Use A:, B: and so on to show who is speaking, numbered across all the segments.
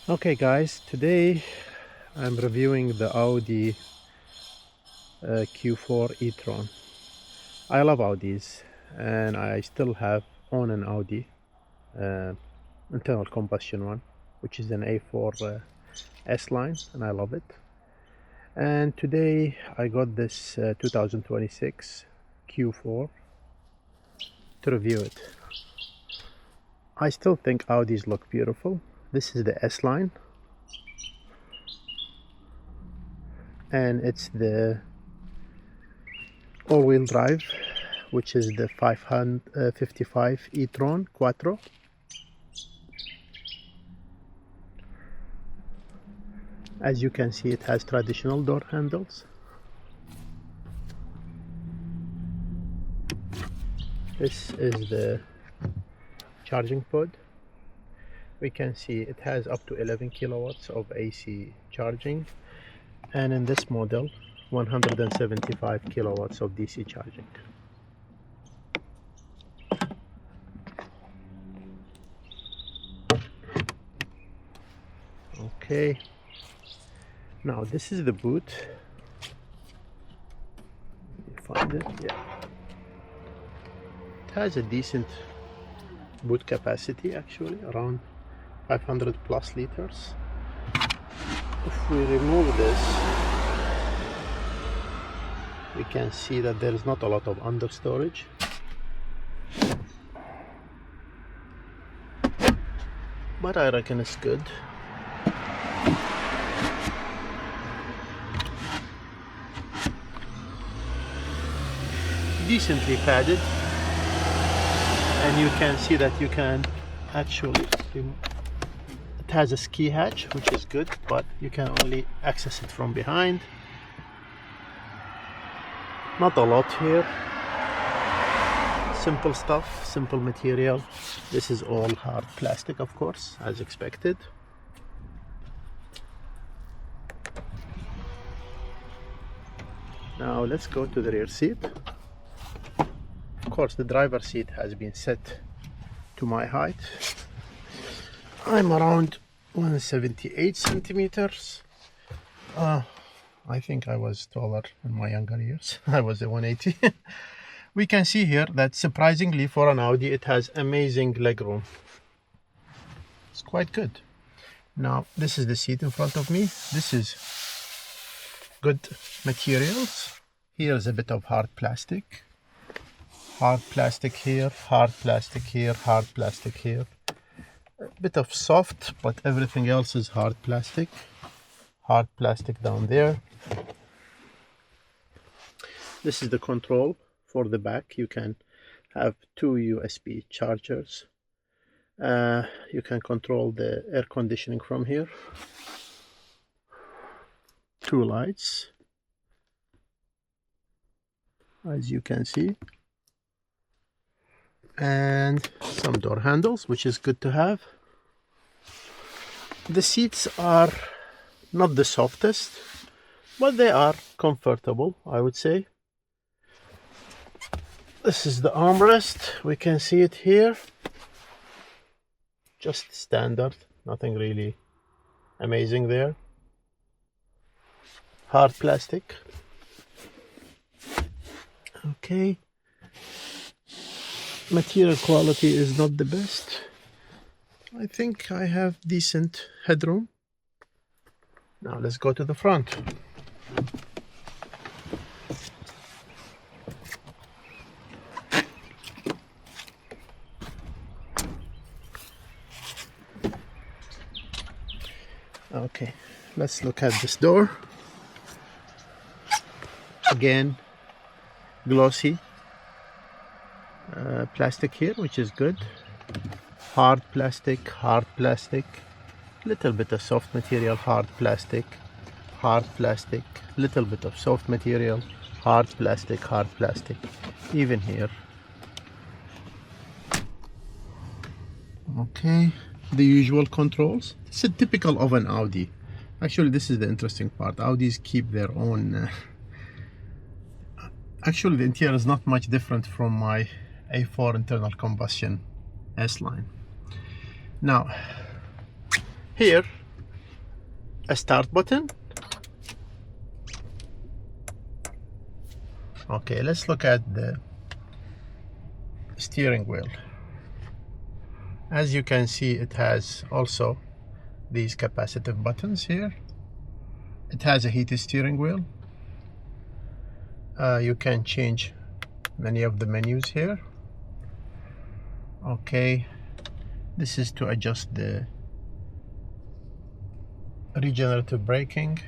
A: Okay guys, today I'm reviewing the Audi Q4 e-tron. I love Audis and I still own an Audi uh, internal combustion one, which is an A4 S-line, and I love it. And today I got this 2026 Q4 to review it. I still think Audis look beautiful. This is the S-line, and it's the all-wheel drive, which is the 555 e-tron Quattro. As you can see, it has traditional door handles. This is the charging pod. We can see it has up to 11 kilowatts of AC charging, and in this model 175 kilowatts of DC charging. Okay, now this is the boot. You find it? Yeah. It has a decent boot capacity, actually, around 500 plus liters. If we remove this, we can see that there is not a lot of understorage. But I reckon it's good. Decently padded, and you can see that you can actually remove. It has a ski hatch, which is good, but you can only access it from behind. Not a lot here. Simple stuff, simple material. This is all hard plastic, of course, as expected. Now let's go to the rear seat. Of course, the driver's seat has been set to my height. I'm around 178 centimeters. I think I was taller in my younger years. I was a 180. We can see here that surprisingly for an Audi, it has amazing legroom. It's quite good. Now, this is the seat in front of me. This is good materials. Here's a bit of hard plastic. Hard plastic here, hard plastic here, hard plastic here. A bit of soft, but everything else is hard plastic. Hard plastic down there. This is the control for the back. You can have two USB chargers. You can control the air conditioning from here. Two lights, as you can see, and some door handles, which is good to have. The seats are not the softest, but they are comfortable, I would say. This is the armrest. We can see it here. Just standard, nothing really amazing there. Hard plastic. Okay. Material quality is not the best. I think I have decent headroom. Now let's go to the front. Okay, let's look at this door. Again, glossy plastic here, which is good. Hard plastic, little bit of soft material, hard plastic, little bit of soft material, hard plastic, even here. Okay, the usual controls. It's a typical of an Audi. Actually, this is the interesting part. Audis keep their own actually, the interior is not much different from my A4 internal combustion S-line. Now, here a start button. Okay, let's look at the steering wheel. As you can see, it has also these capacitive buttons here. It has a heated steering wheel. You can change many of the menus here. Okay, this is to adjust the regenerative braking.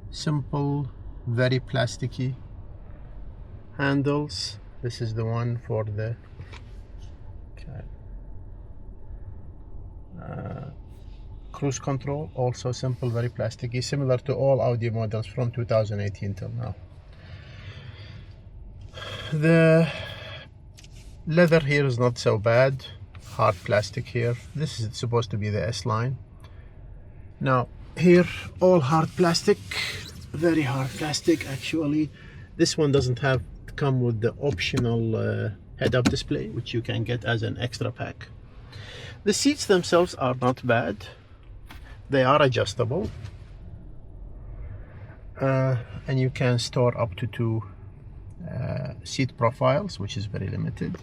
A: Simple, very plasticky handles. This is the one for the cruise control, also simple, very plasticky, similar to all Audi models from 2018 till now. The leather here is not so bad, hard plastic here. This is supposed to be the S line. Now here, all hard plastic, very hard plastic actually. This one doesn't come with the optional head-up display, which you can get as an extra pack. The seats themselves are not bad. They are adjustable, and you can store up to 2 seat profiles, which is very limited.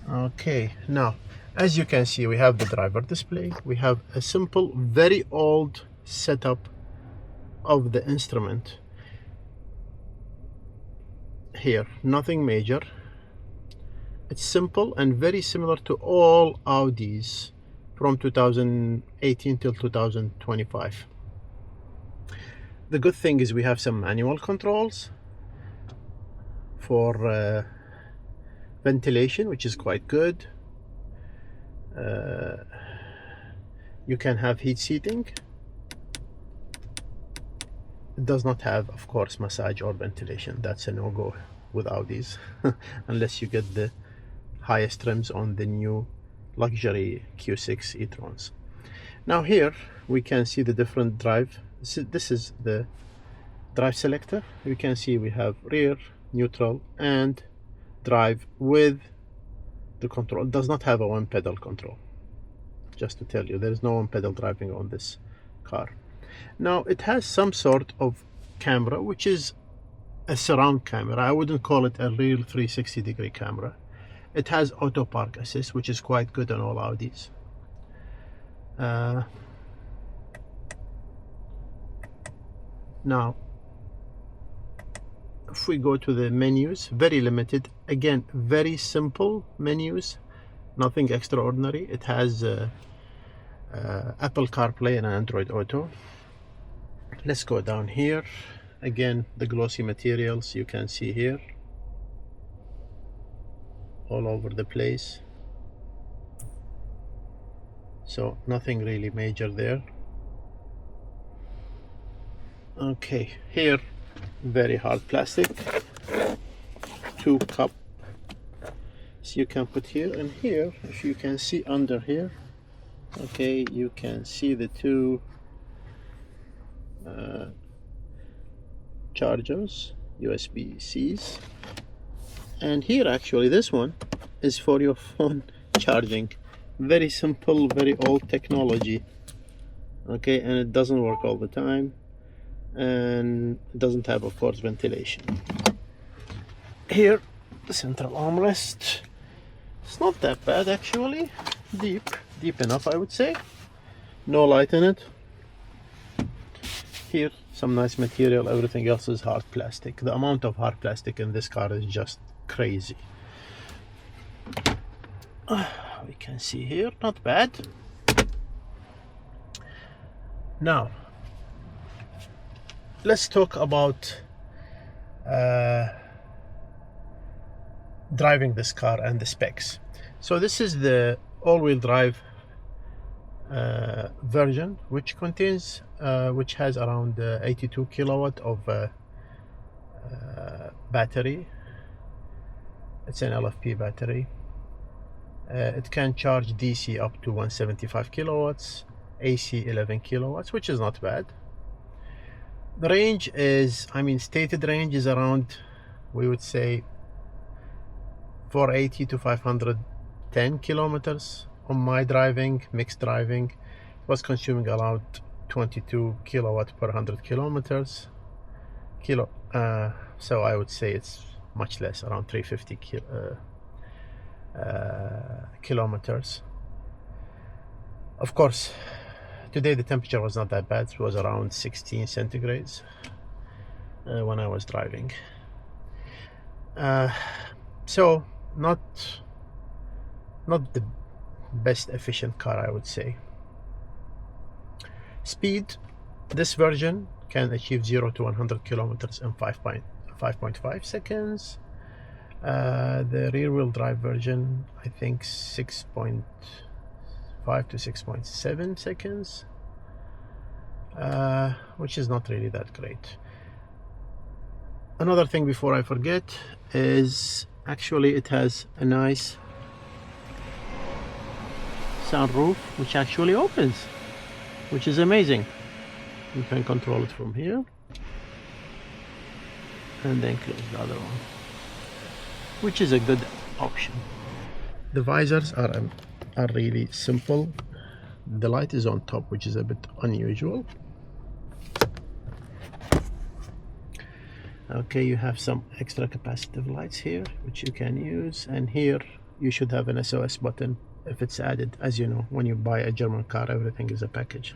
A: Okay, now as you can see, we have the driver display. We have a simple, very old setup of the instrument here, nothing major. It's simple and very similar to all Audis from 2018 till 2025. The good thing is we have some manual controls for ventilation, which is quite good. You can have heat seating. It does not have, of course, massage or ventilation. That's a no-go with Audis unless you get the highest trims on the new luxury Q6 e-trons. Now here we can see the different drive. This is the drive selector. You can see we have rear, neutral, and drive with the control. It does not have a one pedal control. Just to tell you, there is no one pedal driving on this car. Now it has some sort of camera, which is a surround camera. I wouldn't call it a real 360-degree camera. It has auto park assist, which is quite good on all Audis. Now if we go to the menus, very limited, again very simple menus, nothing extraordinary. It has Apple CarPlay and Android Auto. Let's go down here. Again, the glossy materials you can see here all over the place, so nothing really major there. Okay, here very hard plastic, 2 cup, so you can put here and here. If you can see under here, okay, you can see the 2 chargers, USB-Cs, and here actually this one is for your phone charging. Very simple, very old technology. Okay, and it doesn't work all the time, and it doesn't have, of course, ventilation. Here the central armrest, it's not that bad actually, deep enough I would say. No light in it. Here some nice material, everything else is hard plastic. The amount of hard plastic in this car is just crazy. We can see here, not bad. Now let's talk about driving this car and the specs. So this is the all-wheel drive version, which contains which has around 82 kilowatt of battery. It's an LFP battery. It can charge DC up to 175 kilowatts, AC 11 kilowatts, which is not bad. The range is, I mean, stated range is around, we would say, 480 to 510 kilometers on my driving, mixed driving. was consuming around 22 kilowatt per 100 kilometers. So I would say it's much less, around 350 kilometers. Of course, today the temperature was not that bad. It was around 16 centigrades when I was driving. So not the best efficient car, I would say. Speed, this version can achieve 0 to 100 kilometers in 5.5 seconds. The rear-wheel drive version, I think 6.5 to 6.7 seconds, which is not really that great. Another thing before I forget is actually it has a nice sunroof which actually opens, which is amazing. You can control it from here and then close the other one, which is a good option. The visors are really simple. The light is on top, which is a bit unusual. Okay, you have some extra capacitive lights here which you can use, and here you should have an SOS button if it's added. As you know, when you buy a German car, everything is a package.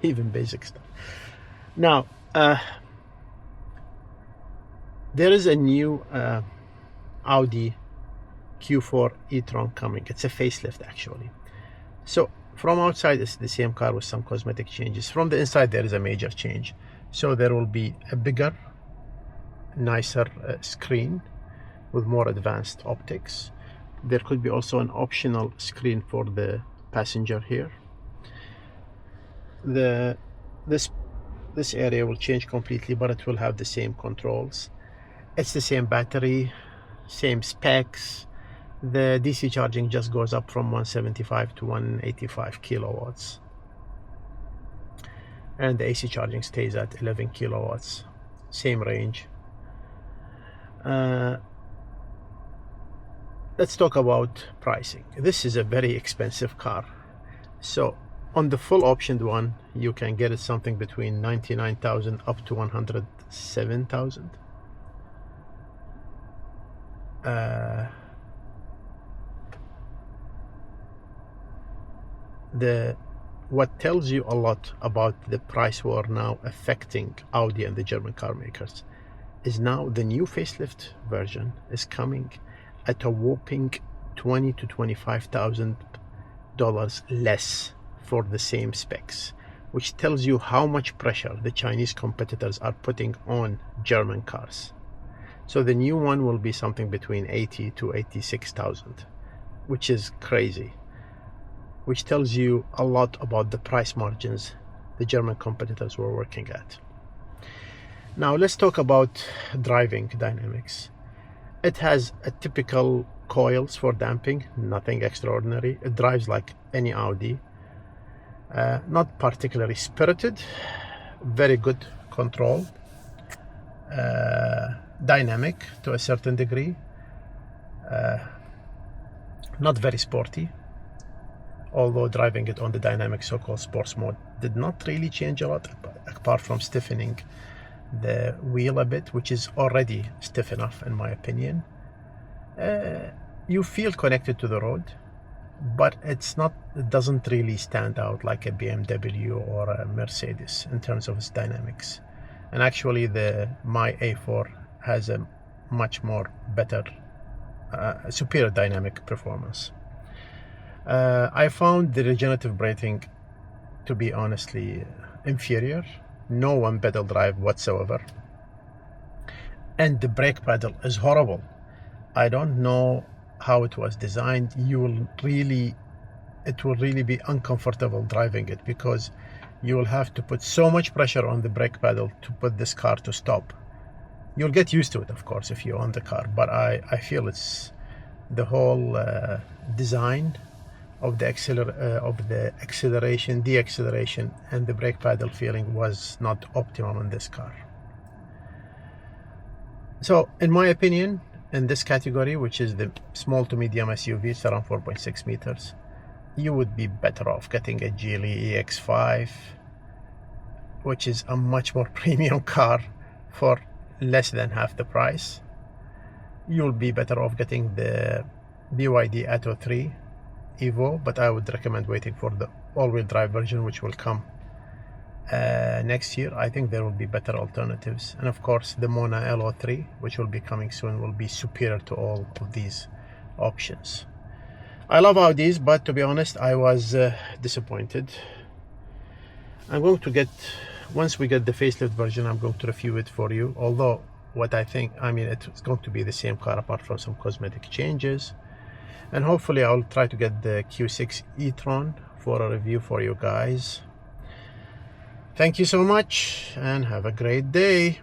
A: Even basic stuff. Now there is a new Audi Q4 e-tron coming. It's a facelift actually. So from outside it's the same car with some cosmetic changes. From the inside there is a major change. So there will be a bigger, nicer screen with more advanced optics. There could be also an optional screen for the passenger here. This area will change completely, but it will have the same controls. It's the same battery, same specs. The DC charging just goes up from 175 to 185 kilowatts. And the AC charging stays at 11 kilowatts. Same range. Let's talk about pricing. This is a very expensive car. So on the full optioned one, you can get it something between 99,000 up to 107,000. What tells you a lot about the price war now affecting Audi and the German car makers is now the new facelift version is coming at a whopping $20,000 to $25,000 less for the same specs, which tells you how much pressure the Chinese competitors are putting on German cars. So the new one will be something between 80 to 86,000, which is crazy, which tells you a lot about the price margins the German competitors were working at. Now let's talk about driving dynamics. It has a typical coils for damping, nothing extraordinary. It drives like any Audi. Not particularly spirited, very good control, dynamic to a certain degree, not very sporty, although driving it on the dynamic so-called sports mode did not really change a lot apart from stiffening the wheel a bit, which is already stiff enough in my opinion. You feel connected to the road, but it doesn't really stand out like a BMW or a Mercedes in terms of its dynamics. And actually my A4 has a much more better, superior dynamic performance. I found the regenerative braking to be honestly inferior. No one pedal drive whatsoever, and the brake pedal is horrible. I don't know how it was designed. It will really be uncomfortable driving it, because you will have to put so much pressure on the brake pedal to put this car to stop. You'll get used to it, of course, if you own the car, but I feel it's the whole design of the acceleration, deceleration, and the brake pedal feeling was not optimum in this car. So in my opinion, in this category, which is the small to medium SUV, it's around 4.6 meters, you would be better off getting a Geely EX5, which is a much more premium car for less than half the price. You'll be better off getting the BYD Atto 3 Evo, but I would recommend waiting for the all-wheel drive version, which will come next year. I think there will be better alternatives, and of course the Mona LO3, which will be coming soon, will be superior to all of these options. I love Audis, but to be honest, I was disappointed. I'm going to get, once we get the facelift version, I'm going to review it for you, although what I think, I mean, it's going to be the same car apart from some cosmetic changes. And hopefully I'll try to get the Q6 e-tron for a review for you guys. Thank you so much and have a great day.